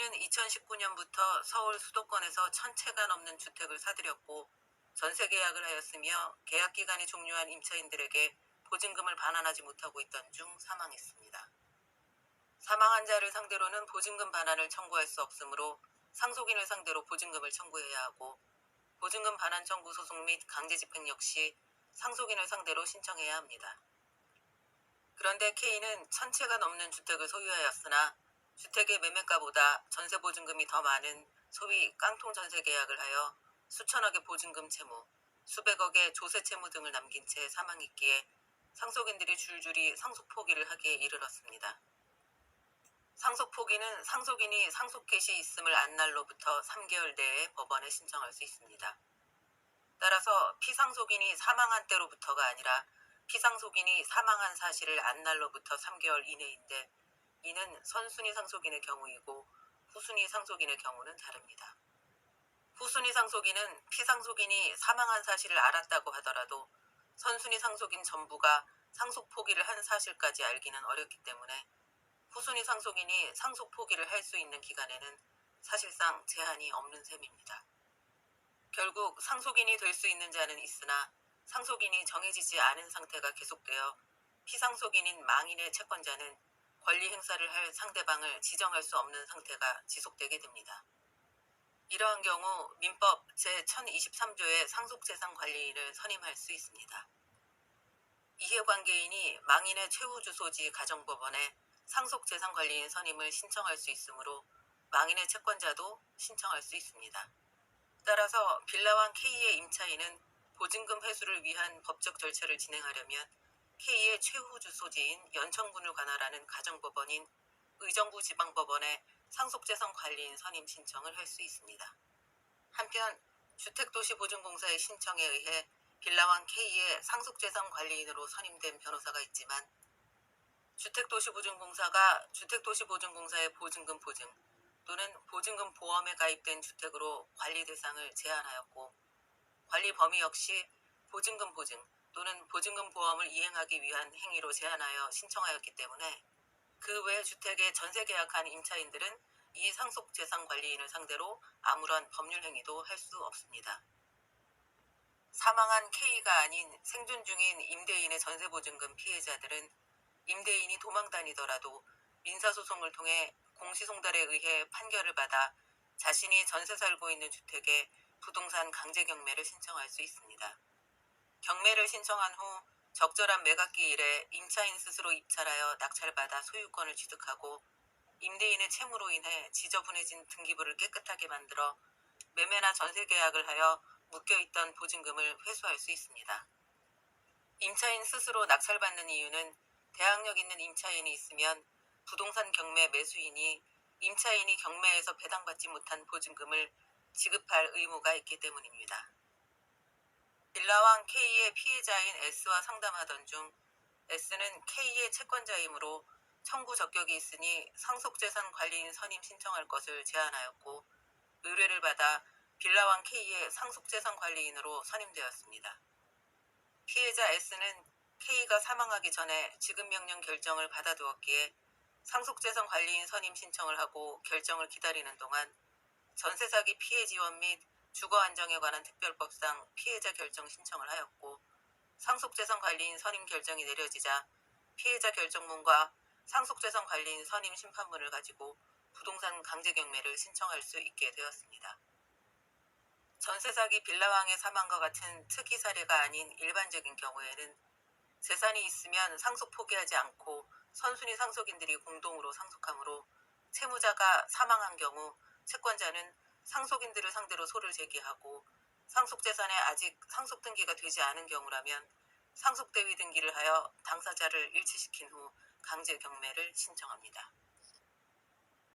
K는 2019년부터 서울 수도권에서 1,000채가 넘는 주택을 사들였고 전세 계약을 하였으며 계약 기간이 종료한 임차인들에게 보증금을 반환하지 못하고 있던 중 사망했습니다. 사망한 자를 상대로는 보증금 반환을 청구할 수 없으므로 상속인을 상대로 보증금을 청구해야 하고, 보증금 반환 청구 소송 및 강제집행 역시 상속인을 상대로 신청해야 합니다. 그런데 K는 1,000채가 넘는 주택을 소유하였으나 주택의 매매가보다 전세 보증금이 더 많은 소위 깡통 전세 계약을 하여 수천억의 보증금 채무, 수백억의 조세 채무 등을 남긴 채 사망했기에 상속인들이 줄줄이 상속 포기를 하기에 이르렀습니다. 상속 포기는 상속인이 상속 개시 있음을 안 날로부터 3개월 내에 법원에 신청할 수 있습니다. 따라서 피상속인이 사망한 때로부터가 아니라 피상속인이 사망한 사실을 안 날로부터 3개월 이내인데, 이는 선순위 상속인의 경우이고 후순위 상속인의 경우는 다릅니다. 후순위 상속인은 피상속인이 사망한 사실을 알았다고 하더라도 선순위 상속인 전부가 상속 포기를 한 사실까지 알기는 어렵기 때문에 후순위 상속인이 상속 포기를 할 수 있는 기간에는 사실상 제한이 없는 셈입니다. 결국 상속인이 될 수 있는 자는 있으나 상속인이 정해지지 않은 상태가 계속되어 피상속인인 망인의 채권자는 권리 행사를 할 상대방을 지정할 수 없는 상태가 지속되게 됩니다. 이러한 경우 민법 제1023조의 상속재산관리인을 선임할 수 있습니다. 이해관계인이 망인의 최후주소지 가정법원에 상속재산관리인 선임을 신청할 수 있으므로 망인의 채권자도 신청할 수 있습니다. 따라서 빌라왕 K의 임차인은 보증금 회수를 위한 법적 절차를 진행하려면 K의 최후주소지인 연천군을 관할하는 가정법원인 의정부 지방법원에 상속재산관리인 선임 신청을 할 수 있습니다. 한편 주택도시보증공사의 신청에 의해 빌라왕 K의 상속재산관리인으로 선임된 변호사가 있지만, 주택도시보증공사가 주택도시보증공사의 보증금 보증 또는 보증금 보험에 가입된 주택으로 관리 대상을 제한하였고, 관리 범위 역시 보증금 보증 또는 보증금 보험을 이행하기 위한 행위로 제한하여 신청하였기 때문에 그 외 주택에 전세 계약한 임차인들은 이 상속재산관리인을 상대로 아무런 법률 행위도 할 수 없습니다. 사망한 K가 아닌 생존 중인 임대인의 전세보증금 피해자들은 임대인이 도망 다니더라도 민사소송을 통해 공시송달에 의해 판결을 받아 자신이 전세 살고 있는 주택에 부동산 강제 경매를 신청할 수 있습니다. 경매를 신청한 후 적절한 매각기일에 임차인 스스로 입찰하여 낙찰받아 소유권을 취득하고 임대인의 채무로 인해 지저분해진 등기부를 깨끗하게 만들어 매매나 전세 계약을 하여 묶여있던 보증금을 회수할 수 있습니다. 임차인 스스로 낙찰받는 이유는 대항력 있는 임차인이 있으면 부동산 경매 매수인이 임차인이 경매에서 배당받지 못한 보증금을 지급할 의무가 있기 때문입니다. 빌라왕 K의 피해자인 S와 상담하던 중 S는 K의 채권자이므로 청구 적격이 있으니 상속재산관리인 선임 신청할 것을 제안하였고, 의뢰를 받아 빌라왕 K의 상속재산관리인으로 선임되었습니다. 피해자 S는 K가 사망하기 전에 지급명령 결정을 받아두었기에 상속재산관리인 선임 신청을 하고 결정을 기다리는 동안 전세사기 피해 지원 및 주거안정에 관한 특별법상 피해자 결정 신청을 하였고, 상속재산관리인 선임 결정이 내려지자 피해자 결정문과 상속재산관리인 선임 심판문을 가지고 부동산 강제경매를 신청할 수 있게 되었습니다. 전세사기 빌라왕의 사망과 같은 특이 사례가 아닌 일반적인 경우에는 재산이 있으면 상속 포기하지 않고 선순위 상속인들이 공동으로 상속하므로 채무자가 사망한 경우 채권자는 상속인들을 상대로 소를 제기하고, 상속재산에 아직 상속등기가 되지 않은 경우라면 상속대위 등기를 하여 당사자를 일치시킨 후 강제경매를 신청합니다.